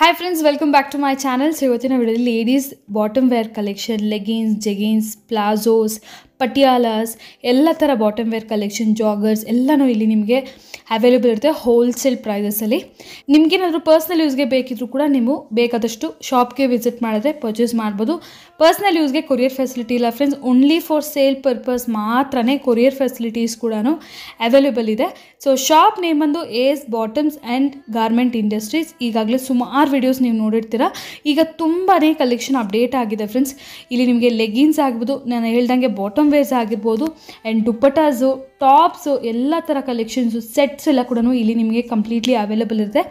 Hi friends, welcome back to my channel. So ಇವತ್ತಿನ ವಿಡಿಯೋದಲ್ಲಿ ladies bottom wear collection, leggings, jeggings, palazzos, Patialas ಎಲ್ಲ ಥರ bottom wear collection, joggers ಎಲ್ಲನೂ ಇಲ್ಲಿ ನಿಮಗೆ ಅವೈಲೇಬಲ್ ಇರುತ್ತೆ ಹೋಲ್ಸೇಲ್ ಪ್ರೈಸಸಲ್ಲಿ. ನಿಮಗೇನಾದರೂ ಪರ್ಸ್ನಲ್ ಯೂಸ್ಗೆ ಬೇಕಿದ್ರೂ ಕೂಡ ನೀವು ಬೇಕಾದಷ್ಟು ಶಾಪ್ಗೆ ವಿಸಿಟ್ ಮಾಡಿದ್ರೆ ಪರ್ಚೇಸ್ ಮಾಡ್ಬೋದು. ಪರ್ಸ್ನಲ್ ಯೂಸ್ಗೆ ಕೊರಿಯರ್ ಫೆಸಿಲಿಟಿ ಇಲ್ಲ friends, only for sale purpose ಮಾತ್ರನೇ ಕೊರಿಯರ್ ಫೆಸಿಲಿಟೀಸ್ ಕೂಡ ಅವೈಲೇಬಲ್ ಇದೆ. ಸೊ ಶಾಪ್ ನೇಮ್ ಬಂದು ಏಸ್ ಬಾಟಮ್ಸ್ ಆ್ಯಂಡ್ ಗಾರ್ಮೆಂಟ್ ಇಂಡಸ್ಟ್ರೀಸ್. ಈಗಾಗಲೇ ಸುಮಾರು ವಿಡಿಯೋಸ್ ನೀವು ನೋಡಿರ್ತೀರ. ಈಗ ತುಂಬಾ ಕಲೆಕ್ಷನ್ ಅಪ್ಡೇಟ್ ಆಗಿದೆ ಫ್ರೆಂಡ್ಸ್. ಇಲ್ಲಿ ನಿಮಗೆ ಲೆಗಿನ್ಸ್ ಆಗ್ಬೋದು, ನಾನು ಹೇಳ್ದಂಗೆ ಬಾಟಮ್ ವೇರ್ಸ್ ಆಗಿರ್ಬೋದು, ಆ್ಯಂಡ್ ದುಪ್ಪಟಾಸು, ಟಾಪ್ಸು ಎಲ್ಲ ಥರ ಕಲೆಕ್ಷನ್ಸು, ಸೆಟ್ಸ್ ಎಲ್ಲ ಕೂಡ ಇಲ್ಲಿ ನಿಮಗೆ ಕಂಪ್ಲೀಟ್ಲಿ ಅವೈಲೇಬಲ್ ಇರುತ್ತೆ.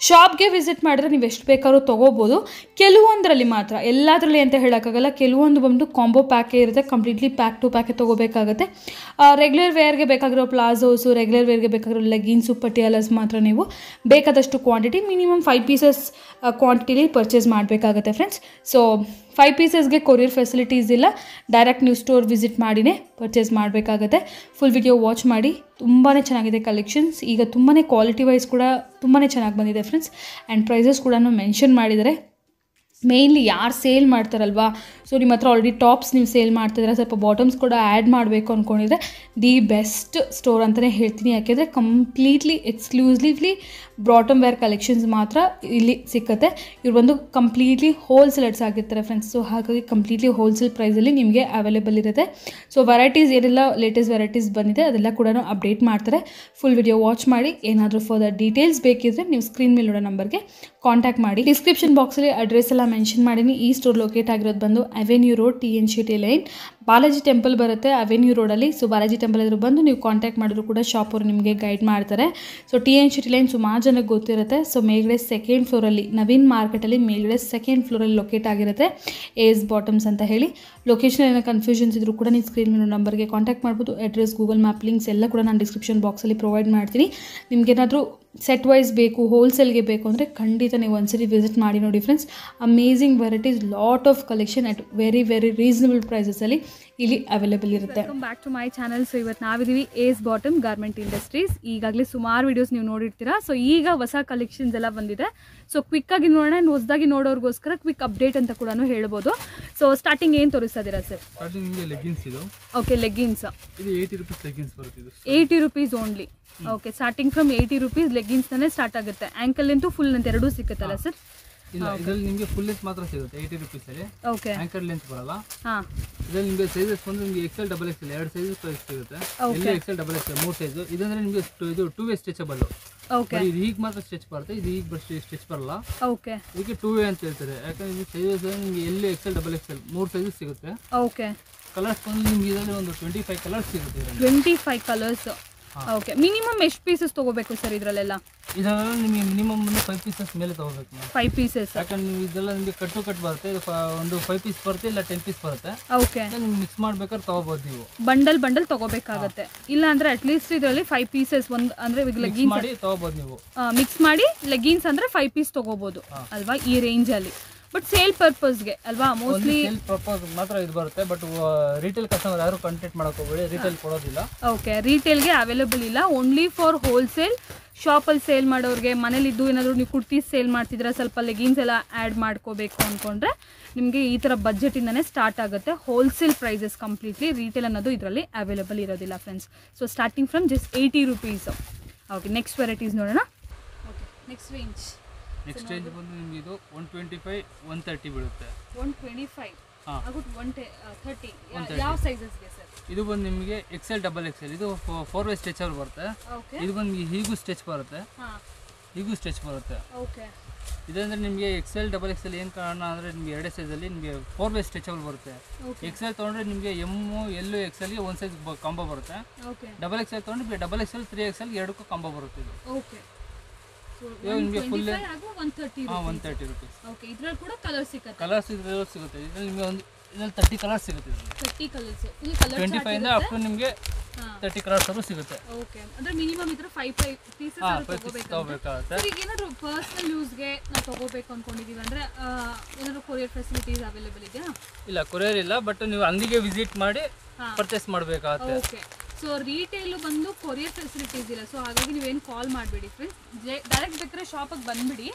ಶಾಪ್ಗೆ ವಿಸಿಟ್ ಮಾಡಿದ್ರೆ ನೀವು ಎಷ್ಟು ಬೇಕಾದ್ರೂ ತೊಗೋಬೋದು. ಕೆಲವೊಂದರಲ್ಲಿ ಮಾತ್ರ, ಎಲ್ಲದರಲ್ಲಿ ಅಂತ ಹೇಳೋಕ್ಕಾಗಲ್ಲ, ಕೆಲವೊಂದು ಬಂದು ಕಾಂಬೋ ಪ್ಯಾಕೇ ಇರುತ್ತೆ, ಕಂಪ್ಲೀಟ್ಲಿ ಪ್ಯಾಕ್ ಟು ಪ್ಯಾಕೆ ತೊಗೋಬೇಕಾಗುತ್ತೆ. ರೆಗ್ಯುಲರ್ ವೇರ್ಗೆ ಬೇಕಾಗಿರೋ ಪ್ಲಾಜೋಸು, ರೆಗ್ಯುಲರ್ ವೇರ್ಗೆ ಬೇಕಾಗಿರೋ ಲೆಗಿನ್ಸು, ಪಟಿಯಾಲಾಸ್ ಮಾತ್ರ ನೀವು ಬೇಕಾದಷ್ಟು ಕ್ವಾಂಟಿಟಿ, ಮಿನಿಮಮ್ 5 ಪೀಸಸ್ ಕ್ವಾಂಟಿಟಿಲಿ ಪರ್ಚೇಸ್ ಮಾಡಬೇಕಾಗುತ್ತೆ ಫ್ರೆಂಡ್ಸ್. ಸೊ 5 ಪೀಸಸ್ಗೆ ಕೊರಿಯರ್ ಫೆಸಿಲಿಟೀಸ್ ಇಲ್ಲ, ಡೈರೆಕ್ಟ್ ನೀವು ಸ್ಟೋರ್ ವಿಸಿಟ್ ಮಾಡಿನೇ ಪರ್ಚೇಸ್ ಮಾಡಬೇಕಾಗತ್ತೆ. ಫುಲ್ ವಿಡಿಯೋ ವಾಚ್ ಮಾಡಿ. ತುಂಬಾ ಚೆನ್ನಾಗಿದೆ ಕಲೆಕ್ಷನ್ಸ್. ಈಗ ತುಂಬಾ ಕ್ವಾಲಿಟಿ ವೈಸ್ ಕೂಡ ತುಂಬಾ ಚೆನ್ನಾಗಿ ಬಂದಿದೆ ಫ್ರೆಂಡ್ಸ್. ಆ್ಯಂಡ್ ಪ್ರೈಸಸ್ ಕೂಡ ಮೆನ್ಷನ್ ಮಾಡಿದ್ದಾರೆ. ಮೇಯ್ನ್ಲಿ ಯಾರು ಸೇಲ್ ಮಾಡ್ತಾರಲ್ವಾ, ಸೊ ನಿಮ್ಮ ಹತ್ರ ಆಲ್ರೆಡಿ ಟಾಪ್ಸ್ ನೀವು ಸೇಲ್ ಮಾಡ್ತಿದ್ರೆ, ಸ್ವಲ್ಪ ಬಾಟಮ್ಸ್ ಕೂಡ ಆ್ಯಡ್ ಮಾಡಬೇಕು ಅಂದ್ಕೊಂಡಿದ್ರೆ ದಿ ಬೆಸ್ಟ್ ಸ್ಟೋರ್ ಅಂತಲೇ ಹೇಳ್ತೀನಿ. ಯಾಕೆಂದರೆ completely exclusively bottom wear collections ಮಾತ್ರ ಇಲ್ಲಿ ಸಿಕ್ಕತ್ತೆ. ಇವ್ರು ಬಂದು ಕಂಪ್ಲೀಟ್ಲಿ ಹೋಲ್ಸೇಲರ್ಸ್ ಆಗಿರ್ತಾರೆ ಫ್ರೆಂಡ್ಸ್. ಸೊ ಹಾಗಾಗಿ ಕಂಪ್ಲೀಟ್ಲಿ ಹೋಲ್ಸೇಲ್ ಪ್ರೈಸಲ್ಲಿ ನಿಮಗೆ ಅವೈಲೇಬಲ್ ಇರುತ್ತೆ. ಸೊ ವೆರೈಟೀಸ್ ಏನೆಲ್ಲ ಲೇಟೆಸ್ಟ್ ವೆರೈಟೀಸ್ ಬಂದಿದೆ ಅದೆಲ್ಲ ಕೂಡ ಅಪ್ಡೇಟ್ ಮಾಡ್ತಾರೆ. ಫುಲ್ ವಿಡಿಯೋ ವಾಚ್ ಮಾಡಿ. ಏನಾದರೂ ಫರ್ದರ್ ಡೀಟೇಲ್ಸ್ ಬೇಕಿದ್ರೆ ನೀವು ಸ್ಕ್ರೀನ್ ಮೇಲೆ ನೋಡೋ ನಂಬರ್ಗೆ ಕಾಂಟ್ಯಾಕ್ಟ್ ಮಾಡಿ. ಡಿಸ್ಕ್ರಿಪ್ಷನ್ ಬಾಕ್ಸಲ್ಲಿ ಅಡ್ರೆಸ್ ಎಲ್ಲ ಮೆನ್ಷನ್ ಮಾಡೀನಿ. ಈ ಸ್ಟೋರ್ ಲೊಕೇಟ್ ಆಗಿರೋದು ಬಂದು avenue road, TNCT line, Balaji temple ಬರುತ್ತೆ ಅವೆನ್ಯೂ ರೋಡಲ್ಲಿ. ಸೊ ಬಾಲಾಜಿ ಟೆಂಪಲ್ ಎದುರು ಬಂದು ನೀವು ಕಾಂಟ್ಯಾಕ್ಟ್ ಮಾಡಿದ್ರು ಕೂಡ ಶಾಪ್ ಅವರು ನಿಮಗೆ ಗೈಡ್ ಮಾಡ್ತಾರೆ. ಸೊ TNCT ಲೈನ್ ಸುಮಾರು ಜನಕ್ಕೆ ಗೊತ್ತಿರುತ್ತೆ. ಸೊ ಮೇಲ್ಗಡೆ ಸೆಕೆಂಡ್ ಫ್ಲೋರಲ್ಲಿ, ನವೀನ್ ಮಾರ್ಕೆಟಲ್ಲಿ ಮೇಲ್ಗಡೆ ಸೆಕೆಂಡ್ ಫ್ಲೋರಲ್ಲಿ ಲೊಕೇಟ್ ಆಗಿರುತ್ತೆ ಏಸ್ ಬಾಟಮ್ಸ್ ಅಂತ ಹೇಳಿ. ಲೊಕೇಶನ್ ಏನೋ ಕನ್ಫ್ಯೂಷನ್ಸ್ ಇದ್ರೂ ಕೂಡ ನೀವು ಸ್ಕ್ರೀನ್ ಮೇಲೆ ನಂಬರ್ಗೆ ಕಾಂಟ್ಯಾಕ್ಟ್ ಮಾಡ್ಬೋದು. ಅಡ್ರೆಸ್, ಗೂಗಲ್ ಮ್ಯಾಪ್ ಲಿಂಕ್ಸ್ ಎಲ್ಲ ಕೂಡ ನಾನು ಡಿಸ್ಕ್ರಿಪ್ಷನ್ ಬಾಕ್ಸಲ್ಲಿ ಪ್ರೊವೈಡ್ ಮಾಡ್ತೀನಿ. ನಿಮಗೇನಾದರೂ ಸೆಟ್ ವೈಸ್ ಬೇಕು, ಹೋಲ್ಸೇಲ್ಗೆ ಬೇಕು ಅಂದರೆ ಖಂಡಿತ ನೀವು ಒಂದ್ಸರಿ ವಿಸಿಟ್ ಮಾಡಿ ನೋಡಿ friends. Amazing varieties, lot of collection at very reasonable ಪ್ರೈಸಸಲ್ಲಿ ಇಲ್ಲಿ ಅವೈಲೇಬಲ್ ಇರುತ್ತೆ. Welcome back to my channel. So ಇವತ್ತು ನಾವಿದ್ದೀವಿ ಏಸ್ ಬಾಟಮ್ ಗಾರ್ಮೆಂಟ್ ಇಂಡಸ್ಟ್ರೀಸ್. ಈಗಾಗಲೇ ಸುಮಾರು ವಿಡಿಯೋಸ್ ನೀವು ನೋಡಿರ್ತೀರಾ. ಸೊ ಈಗ ಹೊಸ ಕಲೆಕ್ಷನ್ಸ್ ಎಲ್ಲ ಬಂದಿದೆ. ಸೊ ಕ್ವಿಕ್ಕಾಗಿ ನೋಡೋಣ, ಹೊಸದಾಗಿ ನೋಡೋರಿಗೋಸ್ಕರ ಕ್ವಿಕ್ ಅಪ್ಡೇಟ್ ಅಂತ ಕೂಡ ಹೇಳ್ಬೋದು. ಸೊ ಸ್ಟಾರ್ಟಿಂಗ್ ಏನು ತೋರಿಸ್ತಾ ಇದ್ದೀರಾ ಸರ್? ಓಕೆ, ಲೆಗಿನ್ಸ್ ಇದು 80 ರೂಪೀಸ್ ಲೆಗಿನ್ಸ್ ಬರುತ್ತೆ. 80 rupees only. Okay, starting from 80 rupees ಲೆಗಿನ್ಸ್ನೇ ಸ್ಟಾರ್ಟ್ ಆಗುತ್ತೆ. ಆ್ಯಂಕಲ್ ಲೆಂತ್, ಫುಲ್ ಲೆಂತ್ ಎರಡೂ ಸಿಕ್ಕತ್ತಲ್ಲ ಸರ್? ಇಲ್ಲ, ಇದರಲ್ಲಿ ನಿಮಗೆ ಫುಲ್ ಲೆಂತ್ ಮಾತ್ರ ಸಿಗುತ್ತೆ 80 ರೂಪೀಸ್ ಅಲ್ಲಿ. ಓಕೆ, ಆಂಕರ್ ಲೆಂತ್ ಬರಲ್ಲ. ಇದರಲ್ಲಿ ನಿಮಗೆ ಸೈಜಸ್ ಬಂದು ನಿಮಗೆ XL XXL ಎರಡು ಸೈಜಸ್ ಸಿಗುತ್ತೆ. ಇಲ್ಲಿ XL XXL 3 ಸೈಜ್. ಇದಂದ್ರೆ ನಿಮಗೆ ಇದು 2 ವೇ ಸ್ಟ್ರೆಚಬಲ್. ಓಕೆ, ಇದು ಈಗ ಮಾತ್ರ ಸ್ಟ್ರೆಚ್ ಬರುತ್ತೆ, ಇದು ಈಗ ಸ್ಟ್ರೆಚ್ ಬರಲ್ಲ. ಓಕೆ, ಇದಕ್ಕೆ 2 ವೇ ಅಂತ ಹೇಳ್ತಾರೆ. ಯಾಕಂದ್ರೆ ಇದು ಸೈಜಸ್ ನಿಮಗೆ ಎಲ್ಲಿ XL XXL 3 ಸೈಜಸ್ ಸಿಗುತ್ತೆ. ಓಕೆ, ಕಲರ್ಸ್ ಬಂದು ನಿಮಗೆ ಇದರಲ್ಲಿ ಒಂದು 25 ಕಲರ್ಸ್ ಸಿಗುತ್ತೆ. 25 ಕಲರ್ಸ್. ಓಕೆ, ಮಿನಿಮಮ್ ಎಷ್ಟು ಪೀಸಸ್ ತಗೋಬೇಕು ಸರ್ ಇದರಲ್ಲೆಲ್ಲ? ಇದರಲ್ಲಿ ನಿಮಗೆ ಮಿನಿಮಮ್ 5 ಪೀಸಸ್ ಮೇಲೆ ತಗೋಬೇಕು. 5 ಪೀಸಸ್. ಯಾಕಂದ್ರೆ ನೀವು ಇದೆಲ್ಲ ನಿಮಗೆ ಕಟ್ ಬರುತ್ತೆ. ಒಂದು 5 ಪೀಸ್ ಬರುತ್ತೆ, ಇಲ್ಲ 10 ಪೀಸ್ ಬರುತ್ತೆ. ಓಕೆ, ನಿಮ್ಗೆ ಮಿಕ್ಸ್ ಮಾಡ್ಬೇಕಾದ್ರೆ ತಗೋಬಹುದು. ನೀವು ಬಂಡಲ್ ತಗೋಬೇಕಾಗತ್ತೆ. ಇಲ್ಲ ಅಂದ್ರೆ ಅಟ್ಲೀಸ್ಟ್ ಇದರಲ್ಲಿ 5 ಪೀಸಸ್ ಒಂದು ಅಂದ್ರೆ ಲೆಗಿನ್ಸ್ ಮಾಡಿ ತಗೋಬಹುದು. ನೀವು ಮಿಕ್ಸ್ ಮಾಡಿ ಲೆಗಿನ್ಸ್ ಅಂದ್ರೆ 5 ಪೀಸ್ ತಗೋಬಹುದು ಅಲ್ವಾ, ಈ ರೇಂಜ್ ಅಲ್ಲಿ. ಬಟ್ ಸೇಲ್ ಪರ್ಪಸ್ಗೆ ಅಲ್ವಾ, ಮೋಸ್ಟ್ಲಿ ಸೇಲ್ ಪರ್ಪಸ್ ಮಾತ್ರ ಇದು ಬರುತ್ತೆ. ಬಟ್ ರಿಟೇಲ್ ಕಸ್ಟಮರ್ ಯಾರು ಕಾಂಟ್ಯಾಕ್ಟ್ ಮಾಡಕ್ಕೆ ಹೋಗಬೇಡಿ, ರಿಟೇಲ್ ಕೊಡೋದಿಲ್ಲ. ಓಕೆ, ರಿಟೇಲ್ಗೆ ಅವೈಲೇಬಲ್ ಇಲ್ಲ, ಓನ್ಲಿ ಫಾರ್ ಹೋಲ್ಸೇಲ್. ಶಾಪಲ್ಲಿ ಸೇಲ್ ಮಾಡೋರಿಗೆ, ಮನೇಲಿದ್ದು ಏನಾದರೂ ನೀವು ಕುರ್ತೀಸ್ ಸೇಲ್ ಮಾಡ್ತಿದ್ರೆ, ಸ್ವಲ್ಪ ಲೆಗಿನ್ಸ್ ಎಲ್ಲ ಆ್ಯಡ್ ಮಾಡ್ಕೋಬೇಕು ಅಂದ್ಕೊಂಡ್ರೆ ನಿಮಗೆ ಈ ಥರ ಬಜೆಟಿಂದನೇ ಸ್ಟಾರ್ಟ್ ಆಗುತ್ತೆ. Wholesale prices completely. ರಿಟೇಲ್ ಅನ್ನೋದು ಇದರಲ್ಲಿ ಅವೈಲೇಬಲ್ ಇರೋದಿಲ್ಲ friends. So starting from just 80 rupees. Okay, next varieties ನೋಡೋಣ. ಓಕೆ, ನೆಕ್ಸ್ಟ್ ರೇಂಜ್ ಬಂದು ನಿಮಗೆ ಇದು 125 130 ಬೀಳುತ್ತೆ. 125 ಆಗುತ್ತೆ 130. ಯಾವ ಸೈಜಸ್ಗೆ ಸರ್? ಇದು ಬಂದು ನಿಮಗೆ XL XXL. ಇದು 4 ವೇ ಸ್ಟ್ರೆಚಬಲ್ ಬರುತ್ತೆ. ಇದು ಬಂದು ಹೀಗೂ ಸ್ಟ್ರೆಚ್ ಬರುತ್ತೆ, ಹೀಗೂ ಸ್ಟ್ರೆಚ್ ಬರುತ್ತೆ. ಓಕೆ, ಇದಂದ್ರೆ ನಿಮಗೆ XL XXL ಏನು ಕಾರಣ ಅಂದರೆ ನಿಮಗೆ ಎರಡೇ ಸೈಜಲ್ಲಿ ನಿಮಗೆ 4 ವೇ ಸ್ಟ್ರೆಚಬಲ್ ಬರುತ್ತೆ. XL ತೊಗೊಂಡ್ರೆ ನಿಮಗೆ M, L, XLಗೆ ಒಂದು ಸೈಜ್ ಕಾಂಬೋ ಬರುತ್ತೆ. XXL ತೊಗೊಂಡ್ರೆ XXL 3XL ಎರಡಕ್ಕೂ ಕಾಂಬೋ ಬರುತ್ತೆ. ಇದು ಓಕೆ, ನಿಮಗೆ ಫುಲ್ 130 ರೂಪೀಸ್. ಓಕೆ, ಇದರಲ್ಲಿ ಕೂಡ ಕಲರ್ ಸಿಗುತ್ತೆ. ಕಲರ್ಸ್ ಇದರಲ್ಲಿ ಸಿಗುತ್ತೆ. ಇದರಲ್ಲಿ ನಿಮಗೆ ಒಂದು ಇದರಲ್ಲಿ 30 ಕಲರ್ಸ್ ಸಿಗುತ್ತೆ. 30 ಕಲರ್ಸ್. ಇಲ್ಲಿ ಕಲರ್ 25 ಇಂದ ಅಪ್ ಟು ನಿಮಗೆ 30 ಕಲರ್ಸ್ ವರೆಗೂ ಸಿಗುತ್ತೆ. ಓಕೆ, ಅಂದ್ರೆ ಮಿನಿಮಮ್ ಇದ್ರೆ 5 ಪೀಸಸ್ ತಗೋಬೇಕಾಗುತ್ತೆ. ಈಗ ಏನಾದರೂ ಪರ್ಸನಲ್ ಯೂಸ್ಗೆ ನಾವು ತಗೋಬೇಕು ಅನ್ಕೊಂಡಿದೀವಿ ಅಂದ್ರೆ ಏನಾದರೂ ಕೊರಿಯರ್ ಫೆಸಿಲಿಟೀಸ್ ಅವೈಲೇಬಲ್ ಇದೆಯಾ? ಇಲ್ಲ, ಕೊರಿಯರ್ ಇಲ್ಲ, ಬಟ್ ನೀವು ಅಂಗಡಿಗೆ ವಿಸಿಟ್ ಮಾಡಿ ಪರ್ಚೇಸ್ ಮಾಡಬೇಕಾಗುತ್ತೆ. ಓಕೆ, ಸೊ ರಿಟೇಲ್ ಬಂದು ಕೊರಿಯರ್ ಫೆಸಿಲಿಟೀಸ್ ಇಲ್ಲ. ಸೊ ಹಾಗಾಗಿ ನೀವೇನು ಕಾಲ್ ಮಾಡಬೇಡಿ ಫ್ರೆಂಡ್ಸ್, ಡೈರೆಕ್ಟ್ ಬೇಕಾದ್ರೆ ಶಾಪಿಗೆ ಬಂದುಬಿಡಿ.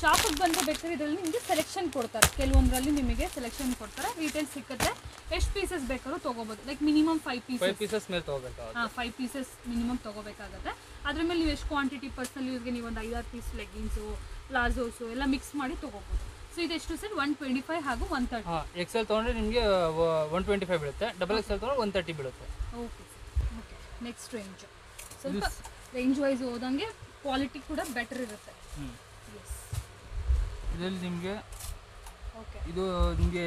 ಶಾಪಿಗೆ ಬಂದರೆ ಬೇಕಾದ್ರೆ ಇದರಲ್ಲಿ ನಿಮಗೆ ಸೆಲೆಕ್ಷನ್ ಕೊಡ್ತಾರೆ, ಕೆಲವೊಂದರಲ್ಲಿ ನಿಮಗೆ ಸೆಲೆಕ್ಷನ್ ಕೊಡ್ತಾರೆ, ರೀಟೇಲ್ ಸಿಕ್ಕುತ್ತೆ, ಎಷ್ಟು ಪೀಸಸ್ ಬೇಕಾದ್ರೂ ತೊಗೋಬೋದು. ಲೈಕ್ ಮಿನಿಮಮ್ 5 ಪೀಸಸ್ ಮೇಲೆ ತೊಗೋಬೇಕಾಗುತ್ತೆ. 5 ಪೀಸಸ್ ಮಿನಿಮಮ್ ತೊಗೋಬೇಕಾಗುತ್ತೆ. ಅದ್ರ ಮೇಲೆ ನೀವು ಎಷ್ಟು ಕ್ವಾಂಟಿಟಿ ಪರ್ಸನಲ್ ಯೂಸ್ಗೆ ನೀವು ಒಂದು 5-6 ಪೀಸ್ ಲೆಗ್ಗಿನ್ಸು ಪ್ಲಾಜೋಸು ಎಲ್ಲ ಮಿಕ್ಸ್ ಮಾಡಿ ತೊಗೋಬೋದು. ಸೊ ಇದೆಷ್ಟು ಸರ್? 125 ಹಾಗೂ 130. ಎಕ್ಸೆಲ್ ತೊಗೊಂಡ್ರೆ ನಿಮಗೆ 125 ಬೀಳುತ್ತೆ, ಡಬಲ್ ಎಕ್ಸೆಲ್ ತೊಗೊಂಡ್ರೆ 130 ಬೀಳುತ್ತೆ. Okay sir. Okay, next range ಸ್ವಲ್ಪ ರೇಂಜ್ ವೈಸ್ ಹೋದಂಗೆ ಕ್ವಾಲಿಟಿ ಕೂಡ ಬೆಟರ್ ಇರುತ್ತೆ. ಇದರಲ್ಲಿ ನಿಮಗೆ ಓಕೆ, ಇದು ನಿಮಗೆ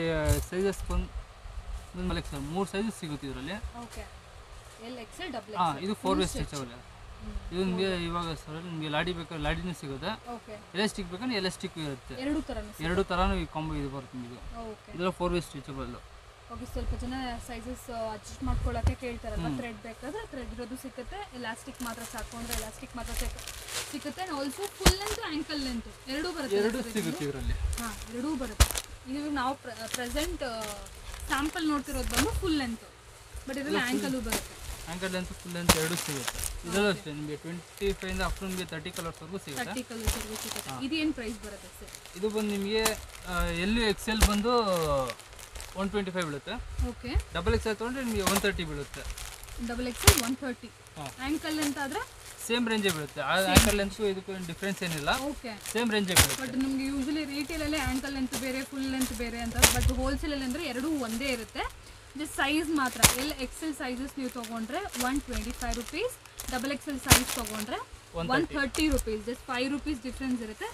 ಸೈಜಸ್ ಬಂದು 3 ಸೈಜಸ್ ಸಿಗುತ್ತೆ ಇದರಲ್ಲಿ. ಓಕೆ, ಎಲ್ ಎಕ್ಸೆಲ್ ಡಬಲ್ ಇದು 4 ವೇ ಸ್ಟ್ರೆಚಬಲ್. ಇದು ನಿಮಗೆ ಇವಾಗ ಸರ್ ನಿಮಗೆ ಲಾಡಿ ಬೇಕಾದ್ರೆ ಲಾಡಿನೂ ಸಿಗುತ್ತೆ, ಓಕೆ, ಎಲಾಸ್ಟಿಕ್ ಬೇಕಂದ್ರೆ ಎಲಾಸ್ಟಿಕ್ ಇರುತ್ತೆ, ಎರಡು ಥರನೂ ಈ ಕಾಂಬೋ ಇದು ಬರುತ್ತೆ ನಿಮಗೆ. ಓಕೆ, ಇದೆಲ್ಲ 4 ವೇ ಸ್ಟ್ರೆಚಬಲ್. ಓಕೆ, ಸ್ವಲ್ಪ ಜನ ಸೈಜಸ್ ಅಡ್ಜಸ್ಟ್ ಮಾಡ್ಕೊಳ್ಳೋಕ್ಕೆ ಕೇಳ್ತಾರಲ್ಲ, ಥ್ರೆಡ್ ಬೇಕಾದ್ರೆ ಥ್ರೆಡ್ ಇರೋದು ಸಿಗುತ್ತೆ, ಎಲಾಸ್ಟಿಕ್ ಮಾತ್ರ ಸಾಕು ಅಂದರೆ ಎಲಾಸ್ಟಿಕ್ ಮಾತ್ರ ಸಿಗುತ್ತೆ. Also full length ankle length ಎರಡೂ ಬರುತ್ತೆ. ಎರಡೂ ಸಿಗುತ್ತೆ ಇದರಲ್ಲಿ. ಎರಡೂ ಬರುತ್ತೆ. ಇದು ನಾವು ಪ್ರೆಸೆಂಟ್ ಸ್ಯಾಂಪಲ್ ನೋಡ್ತಿರೋದು ಬಂದು ಫುಲ್ ಲೆಂತ್, ಬಟ್ ಇದರಲ್ಲಿ ಆ್ಯಂಕಲು ಬರುತ್ತೆ. ಆ್ಯಂಕಲ್ ಲೆಂತ್ ಫುಲ್ ಲೆಂತ್ ಎರಡೂ ಸಿಗುತ್ತೆ. ಇದರಲ್ಲೂ ಅಷ್ಟೇ ನಿಮಗೆ 25 ಇಂದ ಅಪ್ ಟು ನಿಮಗೆ 30 ಕಲರ್ಸ್ವರೆಗೂ ಸಿಗುತ್ತೆ. 30 ಕಲರ್ಸ್ವರೆಗೂ ಸಿಗುತ್ತೆ. ಇದು ಏನು ಪ್ರೈಸ್ ಬರುತ್ತೆ ಸರ್? ಇದು ಬಂದು ನಿಮಗೆ ಎಲ್ಲೂ ಎಕ್ಸೆಲ್ ಬಂದು 125 ಬೀಳುತ್ತೆ. ಓಕೆ, ಡಬಲ್ ಎಕ್ಸೆಲ್ ತೊಗೊಂಡ್ರೆ ನಿಮಗೆ 130 ಬೀಳುತ್ತೆ. Double XL 130. ಆ್ಯಂಕಲ್ ಲೆಂತ್ ಆದರೆ ಸೇಮ್ ರೇಂಜೇ ಬೀಳುತ್ತೆ. ಆ್ಯಂಕಲ್ ಲೆಂತ್ಗೂ ಇದಕ್ಕೂ ಡಿಫ್ರೆನ್ಸ್ ಏನಿಲ್ಲ, ಓಕೆ, ಸೇಮ್ ರೇಂಜೇ ಬೀಳುತ್ತೆ. ಬಟ್ ನಮಗೆ ಯೂಶಲಿ ರಿಟೇಲಲ್ಲಿ ಆ್ಯಂಕಲ್ ಲೆಂತ್ ಬೇರೆ ಫುಲ್ ಲೆಂತ್ ಬೇರೆ ಅಂತ, ಬಟ್ ಹೋಲ್ಸೇಲಲ್ಲಿ ಅಂದರೆ ಎರಡೂ ಒಂದೇ ಇರುತ್ತೆ. ಜಸ್ಟ್ ಸೈಜ್ ಮಾತ್ರ ಎಲ್ ಎಕ್ಸೆಲ್ ಸೈಜಸ್ ನೀವು ತೊಗೊಂಡ್ರೆ 125 ರುಪೀಸ್, ಡಬಲ್ ಎಕ್ಸೆಲ್ ಸೈಜ್ ತೊಗೊಂಡ್ರೆ 130 ರುಪೀಸ್. ಜಸ್ಟ್ 5 ರುಪೀಸ್ ಡಿಫ್ರೆನ್ಸ್ ಇರುತ್ತೆ.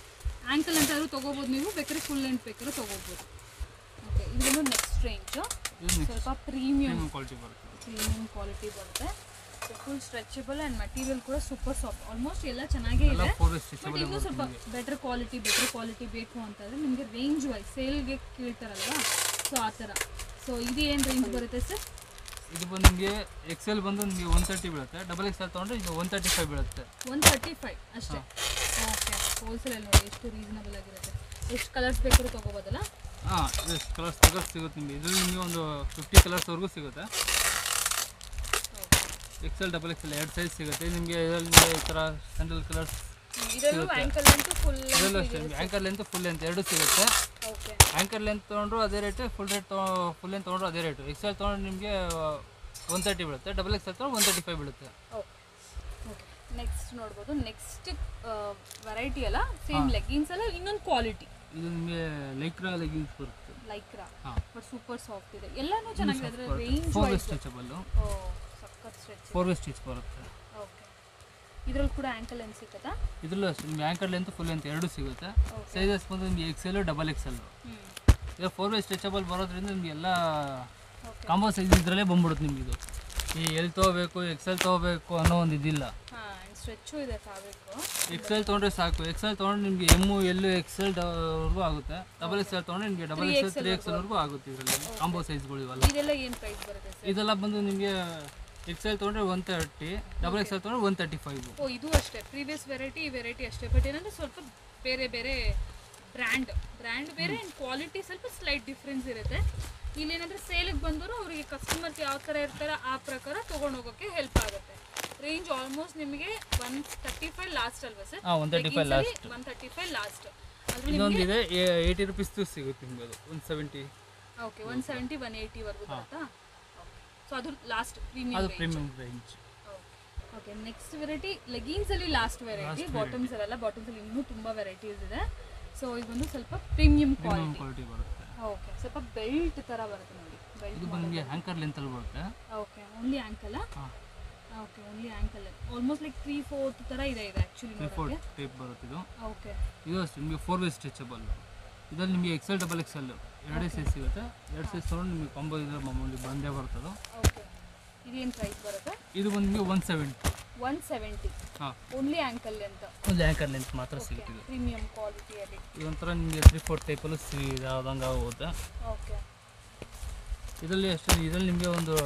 ಆ್ಯಂಕಲ್ ಲೆಂತ್ ಆದರೂ ತೊಗೋಬೋದು ನೀವು, ಬೇಕಾದ್ರೆ ಫುಲ್ ಲೆಂತ್ ಬೇಕಾದ್ರೆ ತೊಗೋಬೋದು. ಓಕೆ, ಇದನ್ನು ನೆಕ್ಸ್ಟ್ ರೇಂಜು ಸ್ವಲ್ಪ ಪ್ರೀಮಿಯಮ್ ಕ್ವಾಲಿಟಿ ಬರುತ್ತೆ. ಫುಲ್ ಸ್ಟ್ರೆಚಬಲ್ ಆ್ಯಂಡ್ ಮೆಟೀರಿಯಲ್ ಕೂಡ ಸೂಪರ್ ಸಾಫ್ಟ್, ಆಲ್ಮೋಸ್ಟ್ ಎಲ್ಲ ಚೆನ್ನಾಗೇ ಇದೆ. ಬಟ್ ಇನ್ನೂ ಸ್ವಲ್ಪ ಬೆಟರ್ ಕ್ವಾಲಿಟಿ ಬೇಕು ಅಂತಂದರೆ ನಿಮಗೆ ರೇಂಜ್ ವೈಸ್ ಸೇಲ್ಗೆ ಕೇಳ್ತಾರಲ್ವಾ, ಸೊ ಆ ಥರ. ಸೊ ಇದು ಏನು ರೇಂಜ್ ಬರುತ್ತೆ ಸರ್? ಇದು ಬಂದು ನಿಮಗೆ ಎಕ್ಸೆಲ್ ಬಂದು ನಿಮಗೆ 130 ಬೀಳುತ್ತೆ, ಡಬಲ್ ಎಕ್ಸೆಲ್ ತೊಗೊಂಡ್ರೆ ಇದು 135 ಬೀಳುತ್ತೆ. 135 ಅಷ್ಟೇ. ಓಕೆ, ಹೋಲ್ಸೇಲಲ್ಲಿ ನೋಡಿ ಎಷ್ಟು ರೀಸನಬಲ್ ಆಗಿರುತ್ತೆ. ಎಷ್ಟು ಕಲರ್ಸ್ ಬೇಕಾದ್ರೂ ತೊಗೋಬೋದಲ್ಲ? ಎಷ್ಟು ಕಲರ್ಸ್ ಸಿಗುತ್ತೆ ನಿಮಗೆ. ಇದರಲ್ಲಿ ನಿಮಗೆ ಒಂದು 50 ಕಲರ್ಸ್ವರೆಗೂ ಸಿಗುತ್ತೆ. ಎಕ್ಸೆಲ್ ಡಬಲ್ ಎಕ್ಸೆಲ್ 2 ಸೈಜ್ ಸಿಗುತ್ತೆ ನಿಮಗೆ. ಇದರಲ್ಲಿ ಈ ಥರ sandal colours ankle length full length ಎರಡೂ ಸಿಗುತ್ತೆ. ಓಕೆ, ಆ್ಯಂಕರ್ ಲೆಂತ್ ತೊಗೊಂಡ್ರು ಅದೇ ರೇಟು, ಫುಲ್ ಲೆಂತ್ ತೊಗೊಂಡ್ರು ಅದೇ ರೇಟು. ಎಕ್ಸೆಲ್ ತೊಗೊಂಡ್ರೆ ನಿಮಗೆ 130 ಬೀಳುತ್ತೆ, ಡಬಲ್ ಎಕ್ಸೆಲ್ ತೊಗೊಂಡು 135 ಬೀಳುತ್ತೆ. ಓಕೆ, ನೆಕ್ಸ್ಟ್ ನೋಡ್ಬೋದು. ನೆಕ್ಸ್ಟ್ ವೆರೈಟಿ ಅಲ್ಲ, ಸೇಮ್ ಲೆಗ್ಗಿನ್ಸ್ ಅಲ್ಲ, ಇನ್ನೊಂದು ಕ್ವಾಲಿಟಿ. ಇದು ನಿಮಗೆ ಲೈಕ್ರಾ ಲೆಗ್ಗಿನ್ಸ್ ಬರುತ್ತೆ. ಲೈಕ್ರಾ, ಬಟ್ ಸೂಪರ್ ಸಾಫ್ಟ್ ಇದೆ, ಎಲ್ಲನೂ ಚೆನ್ನಾಗಿದೆ. ಅದರ ರೇಂಜ್ 4 ವೇ ಸ್ಟ್ರೆಚಬಲ್, ಸಖತ್ ಸ್ಟ್ರೆಚ್, 4 ವೇ ಸ್ಟಿಚ್ ಬರುತ್ತೆ. ಓಕೆ, ಇದರಲ್ಲಿ ಕೂಡ ಆ್ಯಂಕಲ್ ಲೆಂತ್ ಸಿಗುತ್ತಾ? ಇದರಲ್ಲೂ ಅಷ್ಟೇ ನಿಮಗೆ ಆ್ಯಂಕಲ್ ಲೆಂತ್ ಫುಲ್ ಲೆಂತ್ ಎರಡೂ ಸಿಗುತ್ತೆ. ಸೈಜಸ್ ಬಂದು ನಿಮಗೆ ಎಕ್ಸೆಲ್ ಡಬಲ್ ಎಕ್ಸೆಲ್. ಇದು 4 ವೇ ಸ್ಟ್ರೆಚಬಲ್ ಬರೋದ್ರಿಂದ ನಿಮಗೆ ಎಲ್ಲ ಕಾಂಬೋ ಸೈಜ್ ಇದರಲ್ಲೇ ಬಂದ್ಬಿಡುತ್ತೆ ನಿಮಗೆ. ಇದು ಈ ಎಲ್ ತೊಗೋಬೇಕು ಎಕ್ಸೆಲ್ ತೊಗೋಬೇಕು ಅನ್ನೋ ಒಂದು ಇದಿಲ್ಲ. ಸ್ಟ್ರೆಚ್ಚು ಇದೆ, ಸಾಕು. ಎಕ್ಸೆಲ್ ತೊಗೊಂಡ್ರೆ ಸಾಕು. ಎಕ್ಸೆಲ್ ತೊಗೊಂಡ್ರೆ ನಿಮಗೆ ಎಮ್ಮು ಎಲ್ಲು ಎಕ್ಸೆಲ್ ವರೆಗೂ ಆಗುತ್ತೆ. ಡಬಲ್ ಎಕ್ಸೆಲ್ ತೊಗೊಂಡ್ರೆ ನಿಮಗೆ ಡಬಲ್ ಎಕ್ಸೆಲ್ 3XL ವರೆಗೂ ಆಗುತ್ತೆ. ಇದರಲ್ಲಿ ಕಾಂಬೋ ಸೈಜ್ಗಳು ಇವೆಲ್ಲ. ಇದೆಲ್ಲ ಏನು ಪ್ರೈಸ್ ಬರುತ್ತೆ ಸರ್? ಇದೆಲ್ಲ ಬಂದು ನಿಮಗೆ ಎಕ್ಸೆಲ್ ತೊಗೊಂಡ್ರೆ 130, ಡಬಲ್ ಎಕ್ಸೆಲ್ ತೊಗೊಂಡ್ರೆ 135. ಇದು ಅಷ್ಟೇ, ಪ್ರೀವಿಯಸ್ ವೆರೈಟಿ ಈ ವೆರೈಟಿ ಅಷ್ಟೇ. ಬಟ್ ಏನಂದರೆ ಸ್ವಲ್ಪ ಬೇರೆ ಬೇರೆ ಬ್ರ್ಯಾಂಡ್ ಬೇರೆ ಆ್ಯಂಡ್ ಕ್ವಾಲಿಟಿ ಸ್ವಲ್ಪ ಸ್ಲೈಟ್ ಡಿಫ್ರೆನ್ಸ್ ಇರುತ್ತೆ. ಇಲ್ಲೇನಾದರೆ ಸೇಲಿಗೆ ಬಂದರೂ ಅವರಿಗೆ ಕಸ್ಟಮರ್ಸ್ ಯಾವ ಥರ ಇರ್ತಾರೆ ಆ ಪ್ರಕಾರ ತೊಗೊಂಡು ಹೋಗೋಕ್ಕೆ ಹೆಲ್ಪ್ ಆಗುತ್ತೆ. ರೇಂಜ್ ಆಲ್ಮೋಸ್ಟ್ ನಿಮಗೆ 135 ಲಾಸ್ಟ್ ಅಲ್ವಾ ಸರ್? 135 ಲಾಸ್ಟ್. 135 ಲಾಸ್ಟ್. ಇನ್ನೊಂದು ಇದೆ 80 ರುಪೀಸ್ ಸಿಗುತ್ತೆ ನಿಮಗೆ. ಅದು 170. ಓಕೆ, 170 180 ವರೆಗೂ ಬರುತ್ತಾ? ಸೊ ಅದು last premium range. Okay, next variety leggings ಅಲ್ಲಿ ಲಾಸ್ಟ್ ವೆರೈಟಿ. ಬಾಟಮ್ಸ್ ಅವೆಲ್ಲ ಬಾಟಮ್ಸ್ ಅಲ್ಲಿ ಇನ್ನೂ ತುಂಬಾ ವೆರೈಟೀಸ್ ಇದೆ. ಸೊ ಇದೊಂದು ಸ್ವಲ್ಪ ಪ್ರೀಮಿಯಂ ಕ್ವಾಲಿಟಿ ಬರುತ್ತೆ. ಓಕೆ, ಸ್ವಲ್ಪ ಬೆಲ್ಟ್ ತರ ಬರುತ್ತೆ ನೋಡಿ. ಬೆಲ್ಟ್ ಇದು ಬಂದು ಆಂಕರ್ ಲೆಂತ್ ಅಲ್ಲಿ ಬರುತ್ತೆ. Okay, only ankle. Okay, only ankle. Almost like 3/4 ತರ ಇದೆ ಆಕ್ಚುಲಿ ನೋಡೋಕೆ. 3/4 ಟೈಪ್ ಬರುತ್ತೆ ಇದು. ಓಕೆ, ಇದು ಅಷ್ಟೇ ನಿಮಗೆ 4 ವೇ ಸ್ಟ್ರೆಚಬಲ್. ಇದರಲ್ಲಿ ನಿಮಗೆ ಎಕ್ಸೆಲ್ ಡಬಲ್ ಎಕ್ಸೆಲ್ ಎರಡೇ ಸೈಜ್ ಸಿಗುತ್ತೆ. 2 ಸೈಜ್ ತೊಗೊಂಡು ನಿಮಗೆ ಕಾಂಬೋ ಇದೆ ಮಾಮೂಲಿ ಬಂದೇ ಬರ್ತದೆ. ಓಕೆ, ಇದೇನು ಪ್ರೈಸ್ ಬರುತ್ತೆ? ಇದು ಬಂದು ನಿಮಗೆ 170. 170. ಓನ್ಲಿ ಆಂಕಲ್ ಅಂತ. ಓನ್ಲಿ ಆಂಕಲ್ ಲೆಂತ್ ಮಾತ್ರ ಸಿಗುತ್ತೆ. ಇದು ಪ್ರೀಮಿಯಂ ಕ್ವಾಲಿಟಿಯಲ್ಲಿ. ಇದೊಂಥರ ನಿಮಗೆ 3/4 ಟೈಪಲ್ಲೂ ಯಾವ್ದಂಗೆ ಆಗುತ್ತೆ. ಓಕೆ, ಇದರಲ್ಲಿ ಅಷ್ಟೇ. ಇದರಲ್ಲಿ ನಿಮಗೆ ಒಂದು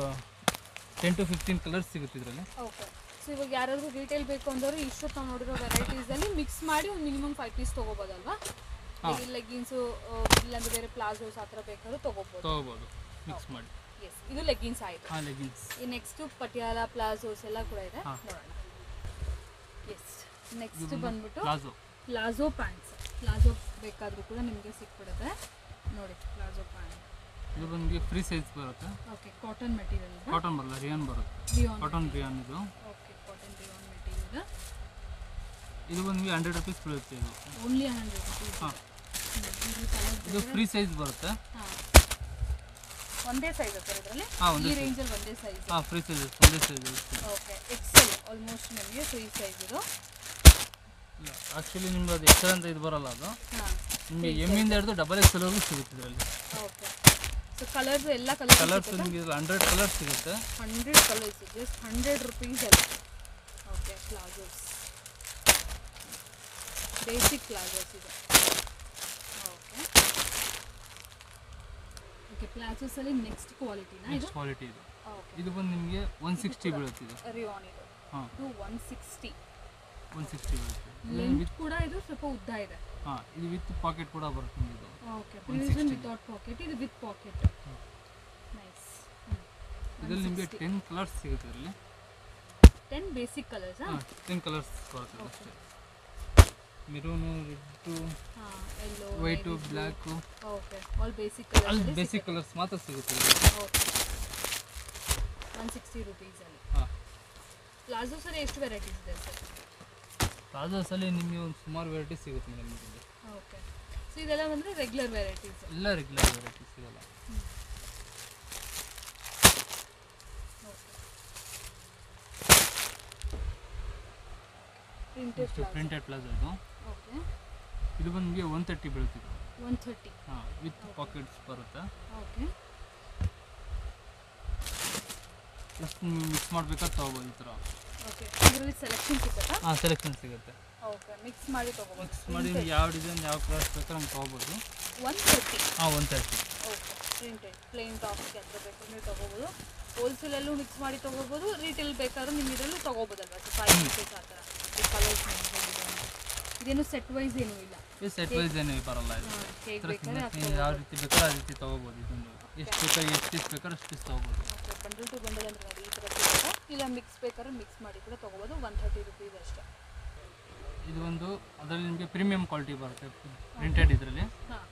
10 to 15 ಕಲರ್ಸ್ ಸಿಗುತ್ತೆ ಇದರಲ್ಲಿ. ಓಕೆ, ಸೊ ಇವಾಗ ಯಾರಾದರೂ ರಿಟೇಲ್ ಬೇಕು ಅಂದವರು ಇಷ್ಟೊತ್ತು ನಾವು ನೋಡಿರೋ ವೆರೈಟೀಸಲ್ಲಿ ಮಿಕ್ಸ್ ಮಾಡಿ ಒಂದು ಮಿನಿಮಮ್ 5 ಪೀಸ್ ತೊಗೋಬೋದಲ್ವಾ? ಲೆಗ್ಗಿನ್ಸು ಇಲ್ಲಾಂದ್ರೆ ಬೇರೆ ಪ್ಲಾಜೋಸ್ ಆ ಥರ ಬೇಕಾದ್ರೂ ತೊಗೋಬೋದು ಮಿಕ್ಸ್ ಮಾಡಿ. ಎಸ್, ಇದು ಲೆಗ್ಗಿನ್ಸ್ ಆಯಿತು. ಲೆಗ್ಗಿನ್ಸ್. ಈ ನೆಕ್ಸ್ಟು ಪಟಿಯಾಲ ಪ್ಲಾಜೋಸ್ ಎಲ್ಲ ಕೂಡ ಇದೆ, ನೋಡೋಣ. ಎಸ್, ನೆಕ್ಸ್ಟ್ ಬಂದ್ಬಿಟ್ಟು ಪ್ಲಾಜೋ ಪ್ಯಾಂಟ್ಸ್. ಪ್ಲಾಜೋ ಬೇಕಾದರೂ ಕೂಡ ನಿಮಗೆ ಸಿಕ್ಬಿಡುತ್ತೆ ನೋಡಿ. ಪ್ಲಾಜೋ ಪ್ಯಾಂಟ್ ಇದು ಬಂದು ಫ್ರೀ ಸೈಜ್ ಬರುತ್ತೆ. ಓಕೆ, ಕಾಟನ್ ಮೆಟೀರಿಯಲ್, ಕಾಟನ್ ಬರಲ್ಲ, ರಿಯಾನ್ ಬರುತ್ತೆ. ಕಾಟನ್ ರಿಯಾನ್ ಇದು. Okay, cotton rayon material. ಇದು ಬಂದು 100 ರೂಪೀಸ್ ಬೀಳುತ್ತೆ. ಇದು ಓನ್ಲಿ 100 ರೂಪೀಸ್. ಹಾಂ, ಇದು ಫ್ರೀ ಸೈಜ್ ಬರುತ್ತೆ. ಹಾಂ, ಒಂದೇ ಸೈಜ್ ಸರ್ ಇದರಲ್ಲಿ? ಈ ರೇಂಜಲ್ಲಿ ಒಂದೇ ಸೈಜ್? ಹಾಂ, ಫ್ರೀ ಸೈಜ್ ಒಂದೇ ಸೈಜ್. ಓಕೆ, ಎಕ್ಸೆಲ್ ಆಲ್ಮೋಸ್ಟ್ ನಿಮಗೆ ಫ್ರೀ ಸೈಜ್ ಇದು. ಇಲ್ಲ, ಆ್ಯಕ್ಚುಲಿ ನಿಮ್ಗೆ ಅದು ಎಕ್ಸೆಲ್ ಅಂತ ಇದು ಬರಲ್ಲ. ಅದು ನಿಮಗೆ ಎಮ್ಮಿಂದ ಹಿಡಿದು XXL ವರೆಗೂ ಸಿಗುತ್ತೆ ಇದರಲ್ಲಿ. ಓಕೆ, ಸೊ ಕಲರ್ಸ್ ಎಲ್ಲ ಕಲರ್ಸ್ ನಿಮಗೆ 100 ಕಲರ್ಸ್ ಸಿಗುತ್ತೆ. 100 ಕಲರ್ಸ್, ಜಸ್ಟ್ 100 ರೂಪೀಸ್ ಅಲ್ಲ. ಓಕೆ, ಪ್ಲಾಜೋಸ್, ಬೇಸಿಕ್ ಪ್ಲಾಜೋಸ್ ಇದೆ. ಓಕೆ ಓಕೆ, ಪ್ಲಾಜೋಸಲ್ಲಿ ನೆಕ್ಸ್ಟ್ ಕ್ವಾಲಿಟಿನಾ? ನೆಕ್ಸ್ಟ್ ಕ್ವಾಲಿಟಿ ಇದು. ಇದು ಬಂದು ನಿಮಗೆ 160 ಬೀಳುತ್ತೆ. ಇದು ರಿಯಾನ್ ಇದು. ಹಾಂ, ಇದು 160 ಬೀಳುತ್ತೆ. ಲೆಂತ್ ಕೂಡ ಇದು ಸ್ವಲ್ಪ ಉದ್ದ ಇದೆ. ಹಾಂ, ಇದು ವಿತ್ ಪಾಕೆಟ್ ಕೂಡ ಬರುತ್ತೆ ಇದು. ಓಕೆ, ಪ್ರಿವಿಷನ್ ವಿತೌಟ್ ಪಾಕೆಟ್, ಇದು ವಿತ್ ಪಾಕೆಟ್. ನೈಸ್. ಇದರಲ್ಲಿ ನಿಮಗೆ 10 ಕಲರ್ಸ್ ಸಿಗುತ್ತೆ. ಇದರಲ್ಲಿ 10 ಬೇಸಿಕ್ ಕಲರ್ಸ್. ಹಾಂ, 10 ಕಲರ್ಸ್ ಬರುತ್ತೆ ಅಷ್ಟೇ. Maroon, red, yellow, white, black. Okay, all basic colours. ಅಲ್ಲಿ ಬೇಸಿಕ್ ಕಲರ್ಸ್ ಮಾತ್ರ ಸಿಗುತ್ತೆ. ಓಕೆ, 160 ರೂಪೀಸ್ ಅಲ್ಲಿ. ಹಾಂ, ಪ್ಲಾಜೋಸಲ್ಲಿ ಎಷ್ಟು ವೆರೈಟೀಸ್ ಇದೆ ಸರ್? ಪ್ಲಾಜೋಸಲ್ಲಿ ನಿಮಗೆ ಒಂದು ಸುಮಾರು ವೆರೈಟೀಸ್ ಸಿಗುತ್ತೆ ಮೇಡಮ್ ಇದರಲ್ಲಿ. ಓಕೆ, ಸೊ ಇದೆಲ್ಲ ಬಂದರೆ ರೆಗ್ಯುಲರ್ ವೆರೈಟೀಸ್? ಎಲ್ಲ ರೆಗ್ಯುಲರ್ ವೆರೈಟೀಸ್ ಸಿಗಲ್ಲ. ಪ್ರಿಂಟೆಡ್ ಪ್ಲಾಜೋ ಇದು. ಓಕೆ, ಇದು ಬಂದು ನಿಮಗೆ 130 ಬೀಳುತ್ತಿದೆ. 130. ಹಾಂ, ವಿತ್ ಪಾಕೆಟ್ಸ್ ಬರುತ್ತೆ. ಓಕೆ, ಪ್ಲಸ್ ನೀವು ಮಿಕ್ಸ್ ಮಾಡ್ಬೇಕಾದ್ರೆ ತೊಗೋಬೋದು ಈ ಥರ. ಓಕೆ, ಇದರಲ್ಲಿ ಸೆಲೆಕ್ಷನ್ ಸಿಗುತ್ತಾ? ಹಾಂ, ಸೆಲೆಕ್ಷನ್ ಸಿಗುತ್ತೆ. ಓಕೆ, ಮಿಕ್ಸ್ ಮಾಡಿ ತೊಗೋಬೋದು. ಮಿಕ್ಸ್ ಮಾಡಿ ಯಾವ ಡಿಸೈನ್ ಯಾವ ಕಲರ್ಸ್ ಬೇಕಾದ್ರೆ ಹಂಗೆ ತೊಗೋಬೋದು. 130. ಹಾಂ, 130. ಓಕೆ, ಪ್ರಿಂಟೆಡ್ ಪ್ಲೇನ್ ಟಾಪ್ಸ್ಗೆ ಅಂತ ಬೇಕಾದ್ರೆ ತೊಗೋಬೋದು. ಹೋಲ್ಸೇಲಲ್ಲೂ ಮಿಕ್ಸ್ ಮಾಡಿ ತೊಗೋಬೋದು, ರೀಟೇಲ್ ಬೇಕಾದ್ರೂ ನಿಮ್ಮ ಇದರಲ್ಲೂ ತೊಗೋಬೋದಲ್ವ? 5 ರೂಪೀಸ್ ಆ ಥರ. ಈ ಕಲರ್ಸ್ ಇದೇನು ಸೆಟ್ ವೈಸ್ ಏನೂ ಇಲ್ಲ? ಸೆಟ್ ವೈಸ್ ಏನೂ ಬರಲ್ಲ. ಇದು ಹೇಗೆ ಬೇಕಾದ್ರೆ ಯಾವ ರೀತಿ ಬೇಕಾದ್ರೆ ಆ ರೀತಿ ತೊಗೋಬೋದು. ಇದನ್ನು ಎಷ್ಟು ಬೇಕಾದ್ರೆ ಎಷ್ಟು ಪೀಸ್ ಬೇಕಾದ್ರೆ ಅಷ್ಟು ಪೀಸ್ ತೊಗೋಬೋದು. ಓಕೆ, ಬಂಡಲ್ ಟು ಬಂಡಲ್ ಅಂದರೆ ನೋಡಿ ಈ ಥರ ಸಿಗುತ್ತೆ. ಇಲ್ಲ ಮಿಕ್ಸ್ ಬೇಕಾದ್ರೆ ಮಿಕ್ಸ್ ಮಾಡಿ ಕೂಡ ತೊಗೋಬೋದು. 130 ರೂಪೀಸ್ ಅಷ್ಟೇ. ಇದು ಒಂದು ಅದರಲ್ಲಿ ನಿಮಗೆ ಪ್ರೀಮಿಯಂ ಕ್ವಾಲಿಟಿ ಬರುತ್ತೆ ಪ್ರಿಂಟೆಡ್ ಇದರಲ್ಲಿ. ಹಾಂ,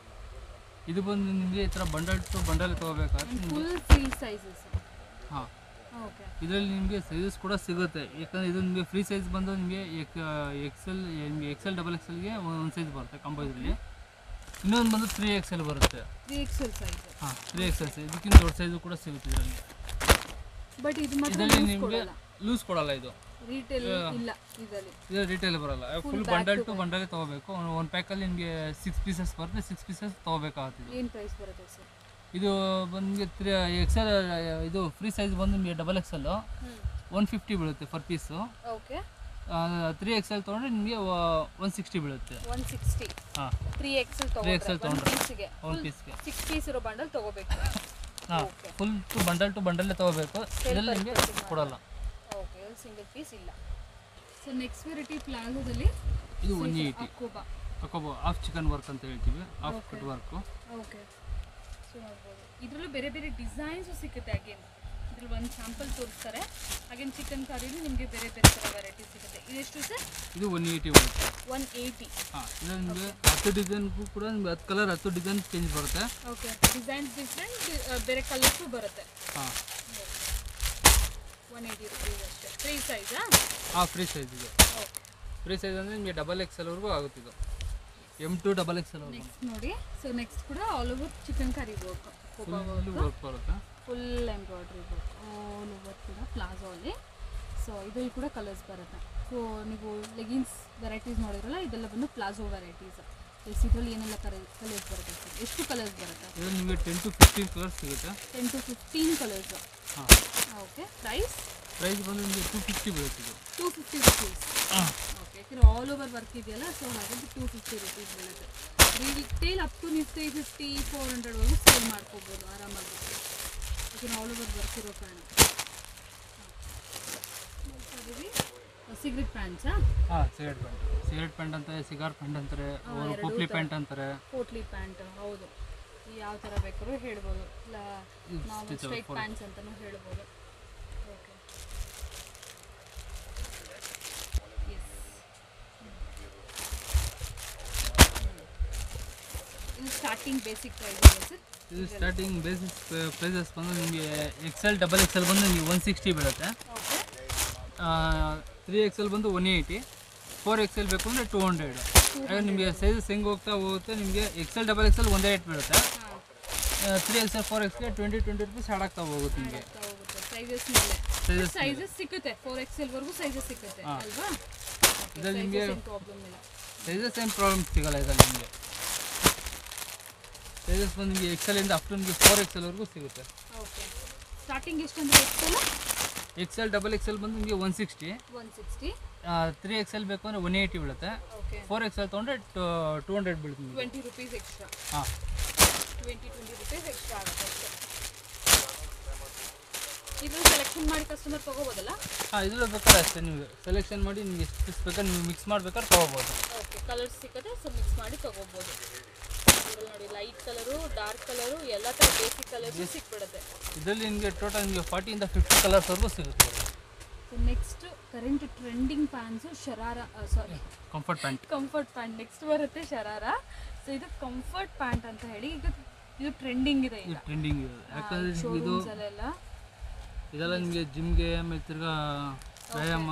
ಇದು ಬಂದು ನಿಮಗೆ ಈ ಥರ ಬಂಡಲ್ ಟು ಬಂಡಲ್ ತೊಗೋಬೇಕಾದ್ರೆ ಫುಲ್ ಫ್ರೀ ಸೈಜಸ್. ಹಾಂ, ಓಕೆ, ಇದರಲ್ಲಿ ನಿಮಗೆ ಸೈಜಸ್ ಕೂಡ ಸಿಗುತ್ತೆ. ಯಾಕಂದರೆ ಇದು ನಿಮಗೆ ಫ್ರೀ ಸೈಜ್ ಬಂದು ನಿಮಗೆ XL XXLಗೆ ಒಂದು ಸೈಜ್ ಬರುತ್ತೆ ಕಾಂಬೋ ಇದರಲ್ಲಿ. ಇನ್ನೊಂದು ಬಂದು 3XL ಬರುತ್ತೆ. 3XL size. ಹಾಂ, 3XL ಸೈಜ್, ಇದಕ್ಕಿಂತ ದೊಡ್ಡ ಸೈಜು ಕೂಡ ಸಿಗುತ್ತೆ ಇದರಲ್ಲಿ. ಬಟ್ ಇದು ಮಾತ್ರ ಇದರಲ್ಲಿ ನಿಮಗೆ ಲೂಸ್ ಕೊಡಲ್ಲ. ಇದು ರೀಟೇಲ್ ಇಲ್ಲ, ಇದರಲ್ಲಿ ಇದು ರಿಟೇಲ್ ಬರಲ್ಲ. ಫುಲ್ ಬಂಡಲ್ ಟು ಬಂಡಲೇ ತೊಗೋಬೇಕು. ಒಂದು ಪ್ಯಾಕಲ್ಲಿ ನಿಮಗೆ 6 ಪೀಸಸ್ ಬರುತ್ತೆ. 6 ಪೀಸಸ್ ತೊಗೋಬೇಕಾಗ್ತದೆ. ಏನು ಪ್ರೈಸ್ ಬರುತ್ತೆ ಸರ್? ಇದು ಬಂದು XL ಇದು ಫ್ರೀ ಸೈಜ್ ಬಂದು ನಿಮಗೆ XXL 150 ಬೀಳುತ್ತೆ ಪರ್ ಪೀಸು. ಓಕೆ, 3XL ತೊಗೊಂಡ್ರೆ ನಿಮಗೆ 160 ಬೀಳುತ್ತೆ. 160. ಹಾಂ, 3XL ತೊಗೊಂಡ್ರೆ ಪೀಸ್ಗೆ 6 ಪೀಸ್ ಇರೋ ಬಂಡಲ್ ತೊಗೋಬೇಕು. ಹಾಂ, ಫುಲ್ ಟು ಬಂಡಲ್ಲೇ ತೊಗೋಬೇಕು. ಇದರಲ್ಲಿ ನಿಮಗೆ ಕೊಡಲ್ಲ. ಓಕೆ, ಸಿಂಗಲ್ ಪೀಸ್ ಇಲ್ಲ. ಸೊ ನೆಕ್ಸ್ಟ್ ವೆರೈಟಿ ಪ್ಲಾಜೋದಲ್ಲಿ ಇದು 180 ಅಕೋಬಾ ಹಾಫ್ ಚಿಕನ್ ವರ್ಕ್ ಅಂತ ಹೇಳ್ತೀವಿ. Half cut work. Okay, so ನೋಡ್ಬೋದು ಇದರಲ್ಲೂ ಬೇರೆ ಬೇರೆ ಡಿಸೈನ್ಸು ಸಿಗುತ್ತೆ. ಅಗೇನ್ ಇದ್ರಲ್ಲಿ ಒಂದು ಸ್ಯಾಂಪಲ್ ತೋರಿಸ್ತಾರೆ. ಅಗೇನ್ ಚಿಕನ್ ಕರೀಲಿ ನಿಮಗೆ ಬೇರೆ ಬೇರೆ ಥರ ವೆರೈಟಿ ಸಿಗುತ್ತೆ. ಇದೆಷ್ಟು ಸರ್? ಇದು 180 ಬರುತ್ತೆ. 180. ಹಾಂ, ಇದರಲ್ಲಿ ನಿಮಗೆ 10 ಡಿಸೈನ್ಗೂ ಕೂಡ ನಿಮಗೆ 10 ಕಲರ್ 10 ಡಿಸೈನ್ ಚೇಂಜ್ ಬರುತ್ತೆ. ಓಕೆ, ಡಿಸೈನ್ಸ್ ಡಿಫ್ರೆಂಟ್, ಬೇರೆ ಕಲರ್ಸು ಬರುತ್ತೆ. ಹಾಂ, 180 ರೂಪೀಸ್ ಅಷ್ಟೇ. ಫ್ರೀ ಸೈಜಾ? ಹಾಂ, ಫ್ರೀ ಸೈಜ್ ಇದೆ. ಓಕೆ, ಫ್ರೀ ಸೈಜ್ ಅಂದರೆ ನಿಮಗೆ XXL ವರೆಗೂ ಆಗುತ್ತೆ. ಇದು M2 XXL ವರೆಗೂ. ನೆಕ್ಸ್ಟ್ ನೋಡಿ. ಸೊ ನೆಕ್ಸ್ಟ್ ಕೂಡ all over chikankari work, work ಬರುತ್ತೆ. Full embroidery work all over ಕೂಡ ಪ್ಲಾಜೋ ಅಲ್ಲಿ. ಸೊ ಇದರಲ್ಲಿ ಕೂಡ ಕಲರ್ಸ್ ಬರುತ್ತೆ. ಸೊ ನೀವು ಲೆಗಿನ್ಸ್ ವೆರೈಟೀಸ್ ನೋಡಿದ್ರಲ್ಲ, ಇದೆಲ್ಲ ಬಂದು ಪ್ಲಾಜೋ ವೆರೈಟೀಸ್. ಇದರಲ್ಲಿ ಏನೆಲ್ಲ ಕಲರ್ಸ್ ಬರುತ್ತೆ ಸರ್? ಎಷ್ಟು ಕಲರ್ಸ್ ಬರುತ್ತೆ? ಇದರಲ್ಲಿ ನಿಮಗೆ 10 to 15 ಕಲರ್ಸ್ ಸಿಗುತ್ತೆ. 10 to 15 ಕಲರ್ಸ್. ಹಾಂ, ಓಕೆ, ಪ್ರೈಸ್ ಬಂದು ನಿಮಗೆ 250 ಬೀಳುತ್ತೆ. ಇದು 250 ರೂಪೀಸ್. ಓಕೆ, ಯಾಕಂದರೆ ಆಲ್ ಓವರ್ ವರ್ಕ್ ಇದೆಯಲ್ಲ, ಸೊ ಹಾಗಾಗಿ 250 ರೂಪೀಸ್ ಬೀಳುತ್ತೆ. ರಿಟೇಲ್ ಅಪ್ ಟು ನೀವು 350 400 ವರೆಗೂ ಸೇಲ್ ಮಾಡ್ಕೋಬೋದು ಆರಾಮಾಗಿ. ಯಾಕಂದರೆ ಆಲ್ ಓವರ್ ವರ್ಕ್ ಇರೋ ಕಾರಣ. ಸಿಗರೇಟ್ ಪ್ಯಾಂಟ್ಸಾ? ಹಾಂ, ಸಿಗರೇಟ್ ಪ್ಯಾಂಟ್ ಅಂತಾರೆ, ಸಿಗಾರ್ ಪ್ಯಾಂಟ್ ಅಂತಾರೆ, ಪೋಟ್ಲಿ ಪ್ಯಾಂಟ್ ಅಂತಾರೆ. ಪೋಟ್ಲಿ ಪ್ಯಾಂಟ್, ಹೌದು. ಯಾವ ಥರ ಬೇಕಾದ್ರೂ ಹೇಳ್ಬೋದು. ಇಲ್ಲ ನಾವು ಸ್ಟ್ರೈಟ್ ಪ್ಯಾಂಟ್ಸ್ ಅಂತಲೂ ಹೇಳ್ಬೋದು. Okay, yes. Starting basic price sir? ಇದು ಸ್ಟಾರ್ಟಿಂಗ್ ಬೇಸಿಸ್ ಪ್ರೈಸಸ್ ಬಂದು ನಿಮಗೆ XL ಡಬಲ್ XL ಬಂದು ನಿಮಗೆ 160 ಬೀಳುತ್ತೆ. 3XL ಬಂದು 180, 4XL ಬೇಕು ಅಂದರೆ 200. ಹಾಗೆ ನಿಮಗೆ ಸೈಜಸ್ ಹೆಂಗೆ ಹೋಗುತ್ತೆ ನಿಮಗೆ XL ಡಬಲ್ XL ಒಂದೇ ರೇಟ್ ಬೀಳುತ್ತೆ. 3XL 4XL 20 ರೂಪೀಸ್ ಆ್ಯಡ್ ಆಗ್ತಾ ಹೋಗುತ್ತೆ ನಿಮಗೆ. ಸೈಜಸ್ ಸಿಗುತ್ತೆ 4XL ವರೆಗೂ ಸೈಜಸ್ ಸಿಗುತ್ತೆ ಅಲ್ವಾ? ಇದರಲ್ಲಿ ನಿಮಗೆ ಪ್ರಾಬ್ಲಮ್ ಇಲ್ಲ, ಸೈಜಸ್ ಏನು ಪ್ರಾಬ್ಲಮ್ ಸಿಗಲ್ಲ. ಇದರಲ್ಲಿ ನಿಮಗೆ ಸೈಜಸ್ ಬಂದು ನಿಮಗೆ XL ಇಂದ ಅಪ್ ಟು ನಿಮಗೆ 4XL ವರೆಗೂ ಸಿಗುತ್ತೆ. ಓಕೆ, ಸ್ಟಾರ್ಟಿಂಗ್ ಎಷ್ಟು ಅಂದರೆ XL ಡಬಲ್ XL ಬಂದು ನಿಮಗೆ 160, 3XL ಬೇಕು ಅಂದರೆ 180 ಬೀಳುತ್ತೆ. 4XL ತೊಗೊಂಡ್ರೆ 200 ಬೀಳುತ್ತೆ ನಿಮಗೆ. 20 ರೂಪೀಸ್ ಎಕ್ಸ್ಟ್ರಾ. ಹಾಂ, 20 ರೂಪೀಸ್ ಎಕ್ಸ್ಟ್ರಾ ಆಗುತ್ತೆ. ಇದು ಸೆಲೆಕ್ಷನ್ ಮಾಡಿ ಕಸ್ಟಮರ್ ತೊಗೋಬೋದಲ್ಲ? ಹಾಂ, ಇದ್ರಲ್ಲಿ ಬೇಕಾದ್ರೆ ಅಷ್ಟೇ ನೀವು ಸೆಲೆಕ್ಷನ್ ಮಾಡಿ ನಿಮಗೆ ಎಷ್ಟು ಪೀಸ್ ಬೇಕಾದ್ರೆ ನೀವು ಮಿಕ್ಸ್ ಮಾಡ್ಬೇಕಾದ್ರೆ ತೊಗೋಬೋದು. ಓಕೆ, ಕಲರ್ಸ್ ಸಿಗುತ್ತೆ, ಸೊ ಮಿಕ್ಸ್ ಮಾಡಿ ತೊಗೋಬೋದು. ನೋಡಿ, ಲೈಟ್ ಕಲರು, ಡಾರ್ಕ್ ಕಲರು, ಎಲ್ಲ ಥರ ಬೇಸಿಕ್ ಕಲರ್ಸು ಸಿಕ್ಬಿಡುತ್ತೆ. ಇದರಲ್ಲಿ ನಿಮಗೆ ಟೋಟಲ್ ನಿಮಗೆ 40 ಇಂದ 50 ಕಲರ್ಸ್ವರೆಗೂ ಸಿಗುತ್ತೆ. Next current trending pants sharara, sorry comfort pant next ಬರುತ್ತೆ ಶರಾರಾ. ಸೊ ಇದು ಕಂಫರ್ಟ್ ಪ್ಯಾಂಟ್ ಅಂತ ಹೇಳಿ ಈಗ ಇದು ಟ್ರೆಂಡಿಂಗ್ ಇದೆ. ಟ್ರೆಂಡಿಂಗ್ ಇದೆ ಯಾಕಂದರೆ ಇದು ಇದೆಲ್ಲ ನಿಮಗೆ ಜಿಮ್ಗೆ ಆಮೇಲೆ ತಿರ್ಗಾ ವ್ಯಾಯಾಮ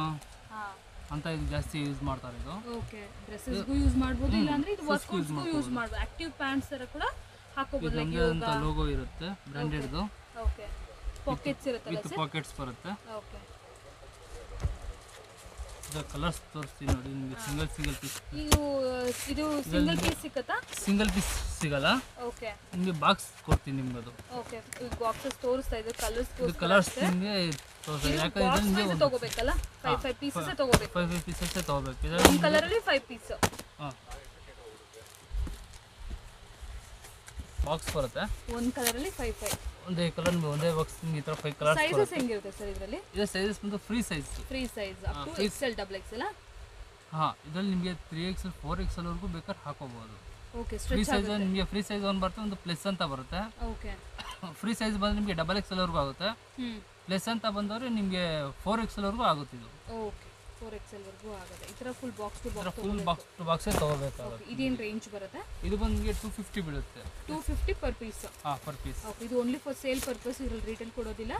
ಅಂತ ಇದು ಜಾಸ್ತಿ ಯೂಸ್ ಮಾಡ್ತಾರೆ. ಇದು ಓಕೆ, ಡ್ರೆಸ್ಸಸ್ಗೂ ಯೂಸ್ ಮಾಡ್ಬೋದು, ಇಲ್ಲ ಅಂದ್ರೆ ಇದು ವರ್ಕೌಟ್ಸ್ಗೂ ಯೂಸ್ ಮಾಡ್ಬೋದು. ಆಕ್ಟಿವ್ ಪ್ಯಾಂಟ್ಸ್ ತರ ಕೂಡ ಹಾಕೋಬಹುದು. ನಮಗೆ ಅಂತ ಲೋಗೋ ಇರುತ್ತೆ ಬ್ರಾಂಡೆಡ್ದು. ಓಕೆ, ಪಾಕೆಟ್ಸ್ ಇರುತ್ತೆ, ವಿತ್ ಪಾಕೆಟ್ಸ್ ಬರುತ್ತೆ. ಓಕೆ, ಇದು ಕಲರ್ಸ್ ತೋರಿಸ್ತೀನಿ ನೋಡಿ ನಿಮಗೆ. ಸಿಂಗಲ್ ಪೀಸ್ ಇದು ಸಿಂಗಲ್ ಪೀಸ್ ಸಿಗುತ್ತಾ? ಸಿಂಗಲ್ ಪೀಸ್ ಸಿಗಲ್ಲ. ಓಕೆ, ನಿಮಗೆ ಬಾಕ್ಸ್ ಕೊಡ್ತೀನಿ ನಿಮ್ಗೆ. ಅದು ಓಕೆ, ಬಾಕ್ಸಸ್ ತೋರಿಸ್ತಾ ಇದೆ. ಕಲರ್ಸ್ ನಿಮಗೆ ತೋರಿಸ್ತಾ ಇದೆ. ಯಾಕಂದ್ರೆ ನಿಮಗೆ ತಗೋಬೇಕಲ್ಲ, 5 ಪೀಸಸ್ ತಗೋಬೇಕು. 5 ಪೀಸಸ್ ತಗೋಬೇಕು. ಒಂದು ಕಲರ್ ಅಲ್ಲಿ 5 ಪೀಸ್. ಹಾಂ, ಬಾಕ್ಸ್ ಬರುತ್ತೆ. ಒಂದು ಕಲರ್ ಅಲ್ಲಿ 5 ಒಂದೇ ಕಲರ್ ನಿಮಗೆ ಒಂದೇ ಬಾಕ್ಸ್ ನಿಮಗೆ ಈ ಥರ 5 ಕಲರ್ಸ್. ಸೈಜಸ್ ಹೆಂಗಿರುತ್ತೆ ಸರ್ ಇದರಲ್ಲಿ? ಇದು ಸೈಜಸ್ ಬಂದು free size up to XL double XL. ಹಾಂ, ಇದರಲ್ಲಿ ನಿಮಗೆ 3XL 4XL ವರೆಗೂ ಬೇಕಾದ್ರೆ ಹಾಕೋಬಹುದು. ಓಕೆ, ಫ್ರೀ ಸೈಜ್ ನಿಮಗೆ ಫ್ರೀ ಸೈಜ್ ಒಂದು ಬರುತ್ತೆ, ಒಂದು ಪ್ಲಸ್ ಅಂತ ಬರುತ್ತೆ. ಓಕೆ, ಫ್ರೀ ಸೈಜ್ ಬಂದು ನಿಮಗೆ ಡಬಲ್ XL ವರೆಗೂ ಆಗುತ್ತೆ. ಪ್ಲಸ್ ಅಂತ ಬಂದವರು ನಿಮಗೆ 4XL ವರೆಗೂ ಆಗುತ್ತೆ. ಇದು ಓಕೆ, 4XL ವರೆಗೂ ಆಗುತ್ತೆ. ಈ ಥರ ಫುಲ್ ಬಾಕ್ಸ್ ಟು ಬಾಕ್ಸೇ ತೊಗೋಬೇಕಾಗುತ್ತೆ. ಇದೇನು ರೇಂಜ್ ಬರುತ್ತೆ? ಇದು ಬಂದು ನಿಮಗೆ 250 ಬೀಳುತ್ತೆ. 250 ಪರ್ ಪೀಸ್? ಹಾಂ, ಪರ್ ಪೀಸ್. ಓಕೆ, ಇದು ಓನ್ಲಿ ಫಾರ್ ಸೇಲ್ ಪರ್ಪಸ್, ಇದ್ರಲ್ಲಿ ರಿಟೇಲ್ ಕೊಡೋದಿಲ್ಲ.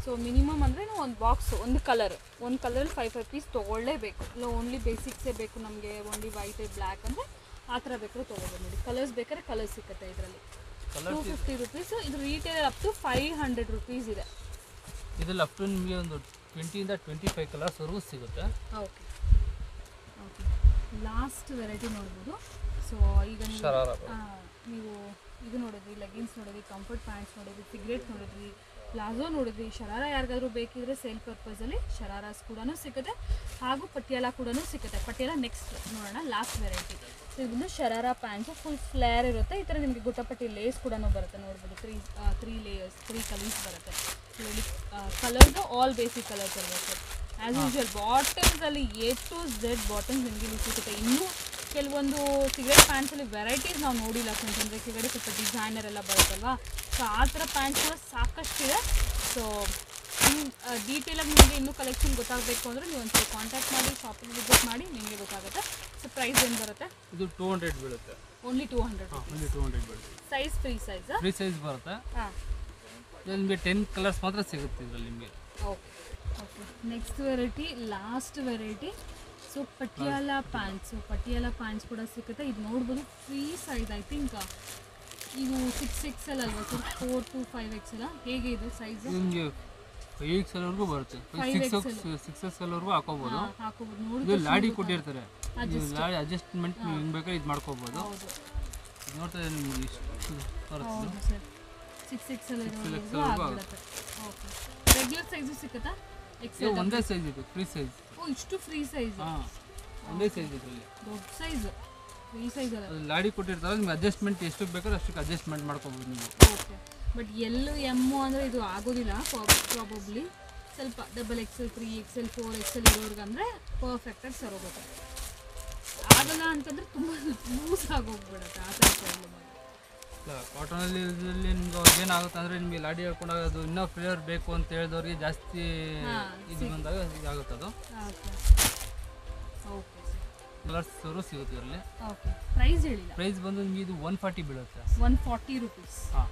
ಸೊ ಮಿನಿಮಮ್ ಅಂದರೆ ನಾವು ಒಂದು ಬಾಕ್ಸ್, ಒಂದು ಕಲರಲ್ಲಿ 5 ಪೀಸ್ ತೊಗೊಳ್ಳೇಬೇಕು. ಇಲ್ಲ ಓನ್ಲಿ ಬೇಸಿಕ್ಸೇ ಬೇಕು ನಮಗೆ, ಓನ್ಲಿ ವೈಟ್ ಬ್ಲ್ಯಾಕ್ ಅಂದರೆ ಆ ಥರ ಬೇಕಾದ್ರೆ ತೊಗೋಬೋದು. ನೋಡಿ, ಕಲರ್ಸ್ ಬೇಕಾದ್ರೆ ಕಲರ್ಸ್ ಸಿಗುತ್ತೆ ಇದರಲ್ಲಿ. 250 ರೂಪೀಸ್. ಇದು ರಿಟೇಲ್ ಅಪ್ ಟು 500 ರೂಪೀಸ್ ಇದೆ. ಇದರಲ್ಲಿ ಅಪ್ ಟು ನಿಮಗೆ ಒಂದು 20 ಇಂದ 25 ಕಲರ್ಸ್ವರೆಗೂ ಸಿಗುತ್ತೆ. ಓಕೆ, ಲಾಸ್ಟ್ ವೆರೈಟಿ ನೋಡ್ಬೋದು. ಸೊ ಈಗ ನೀವು ಇದು ನೋಡಿದ್ರಿ, ಲೆಗಿನ್ಸ್ ನೋಡಿದ್ರಿ, ಕಂಫರ್ಟ್ ಪ್ಯಾಂಟ್ಸ್ ನೋಡಿದ್ರಿ, ಸಿಗರೇಟ್ ನೋಡಿದ್ರಿ, ಪ್ಲಾಜೋ ನೋಡಿದ್ರಿ. ಶರಾರಾ ಯಾರಿಗಾದ್ರೂ ಬೇಕಿದ್ರೆ ಸೇಲ್ ಪರ್ಪಸಲ್ಲಿ ಶರಾರಾಸ್ ಕೂಡ ಸಿಗುತ್ತೆ, ಹಾಗೂ ಪಟಿಯಾಲ ಕೂಡ ಸಿಗುತ್ತೆ. ಪಟಿಯಾಲ ನೆಕ್ಸ್ಟ್ ನೋಡೋಣ, ಲಾಸ್ಟ್ ವೆರೈಟಿ. ಸೊ ಇದು ಶರಾರಾ ಪ್ಯಾಂಟ್ಸು ಫುಲ್ ಫ್ಲೇರ್ ಇರುತ್ತೆ. ಈ ಥರ ನಿಮಗೆ ಗುಟ್ಟಪಟ್ಟಿ ಲೇಸ್ ಕೂಡ ಬರುತ್ತೆ ನೋಡ್ಬೋದು. 3 ಲೇಯರ್ಸ್, 3 ಕಲರ್ಸ್ ಬರುತ್ತೆ. ಸೊ ಇಲ್ಲಿ ಕಲರ್ಸು ಆಲ್ ಬೇಸಿಕ್ ಕಲರ್ಸ್ ಇರಬೇಕು. ಆ್ಯಸ್ ಯೂಶುವಲ್ ಬಾಟಮ್ಸಲ್ಲಿ A to Z ಬಾಟಮ್ಸ್ ನಿಮಗೆ ಇಲ್ಲಿ ಸಿಗುತ್ತೆ. ಇನ್ನೂ ಕೆಲವೊಂದು ಸಿಗರೇಟ್ ಪ್ಯಾಂಟ್ಸಲ್ಲಿ ವೆರೈಟೀಸ್ ನಾವು ನೋಡಿಲ್ಲ, ಯಾಕಂದರೆ ಕೆಳಗಡೆ ಸ್ವಲ್ಪ ಡಿಸೈನರ್ ಎಲ್ಲ ಬರುತ್ತಲ್ವಾ. ಸೊ ಆ ಥರ ಪ್ಯಾಂಟ್ಸ್ ಕೂಡ ಸಾಕಷ್ಟಿದೆ. ಸೊ ಡೀಟೇಲಾಗಿ ನಿಮಗೆ ಇನ್ನೂ ಕಲೆಕ್ಷನ್ ಗೊತ್ತಾಗಬೇಕು ಅಂದರೆ ನೀವು ಒಂದ್ಸಲ ಕಾಂಟ್ಯಾಕ್ಟ್ ಮಾಡಿ, ಶಾಪಿಂಗ್ ವಿಸಿಟ್ ಮಾಡಿ, ನಿಮಗೆ ಗೊತ್ತಾಗುತ್ತೆ. ಸೊ ಪ್ರೈಸ್ ಏನು ಬರುತ್ತೆ? ಇದು 200 ಬೀಳುತ್ತೆ. ಓನ್ಲಿ 200? ಓನ್ಲಿ 200 ಬೀಳುತ್ತೆ. ಸೈಜ್ ಫ್ರೀ ಸೈಜ್ ಬರುತ್ತೆ. ಹಾಂ, ನಿಮಗೆ 10 ಕಲರ್ಸ್ ಮಾತ್ರ ಸಿಗುತ್ತೆ ಇದರಲ್ಲಿ ನಿಮಗೆ. Okay, next variety, last variety. So Patiala pants ಕೂಡ ಸಿಗುತ್ತೆ. ಇದು ನೋಡ್ಬೋದು, ಫ್ರೀ ಸೈಜ್. ಐ ಥಿಂಕ್ ಇದು 6XL ಅಲ್ವಾ ಸರ್? 4 to 5XL ಹೇಗೆ ಇದು ಸೈಜ್? ನಿಮಗೆ 5XL ವರೆಗೂ ಬರುತ್ತೆ. 6XL ವರೆಗೂ ಹಾಕೋಬಹುದು. ನೋಡಿ, ಲಾಡಿ ಕೊಟ್ಟಿರ್ತಾರೆ, ಲಾಡಿ ಅಡ್ಜಸ್ಟ್ಮೆಂಟ್ ನೀವು ಹೆಂಗೆ ಬೇಕಾದ್ರೆ ಇದು ಮಾಡ್ಕೋಬಹುದು. ನೋಡ್ತಾ ನಿಮಗೆ ಇಷ್ಟು ಬರುತ್ತೆ. 6XL ಆಗುತ್ತೆ. ಓಕೆ, ರೆಗ್ಯುಲರ್ ಸೈಜು ಸಿಗುತ್ತಾ? XL ಒಂದೇ ಸೈಜ್ ಇದೆ, ಫ್ರೀ ಸೈಜ್. ಓ, ಇಷ್ಟು ಫ್ರೀ ಸೈಜ್? ಹಾಂ, ಒಂದೇ ಸೈಜ್ ಇದರಲ್ಲಿ. ದೊಡ್ಡ ಸೈಜು, ಫ್ರೀ ಸೈಜ್ ಅಲ್ಲ. ಲಾಡಿ ಕೊಟ್ಟಿರ್ತಾರೆ, ನಿಮ್ಗೆ ಅಡ್ಜಸ್ಟ್ಮೆಂಟ್ ಎಷ್ಟು ಬೇಕಾದ್ರೆ ಅಷ್ಟಕ್ಕೆ ಅಡ್ಜಸ್ಟ್ಮೆಂಟ್ ಮಾಡ್ಕೋಬೋದು ನೀವು. ಓಕೆ, ಬಟ್ L M ಅಂದರೆ ಇದು ಆಗೋದಿಲ್ಲ ಪ್ರಾಬಬ್ಲಿ. ಸ್ವಲ್ಪ XXL 3XL 4XL ಇರೋರ್ಗೆ ಅಂದರೆ ಪರ್ಫೆಕ್ಟಾಗಿ ಸರೋಗುತ್ತೆ. ಆಗಲ್ಲ ಅಂತಂದರೆ ತುಂಬ ಲೂಸ್ ಆಗೋಗ್ಬಿಡುತ್ತೆ. ಆ ಥರ ಪ್ರಾಬ್ಲಮ್ ಆಗುತ್ತೆ. ಕಾಟನಲ್ಲಿ ನಿಮ್ಗೆ ಏನಾಗುತ್ತೆ ಅಂದರೆ ನಿಮಗೆ ಲಾಡಿ ಹೇಳ್ಕೊಂಡಾಗ ಅದು ಇನ್ನೂ ಫ್ಲೇವರ್ ಬೇಕು ಅಂತ ಹೇಳಿದವ್ರಿಗೆ ಜಾಸ್ತಿ ಇದು ಬಂದಾಗ ಇದಾಗುತ್ತೆ ಅದು. ಓಕೆ, ಕಲರ್ಸರು ಸಿಗುತ್ತೆ ಇದರಲ್ಲಿ. ಓಕೆ, ಪ್ರೈಸ್ ಹೇಳಿಲ್ಲ. ಪ್ರೈಸ್ ಬಂದು ನಿಮಗೆ ಇದು 140 ಬೀಳುತ್ತೆ. 140 ರೂಪೀಸ್. ಹಾಂ.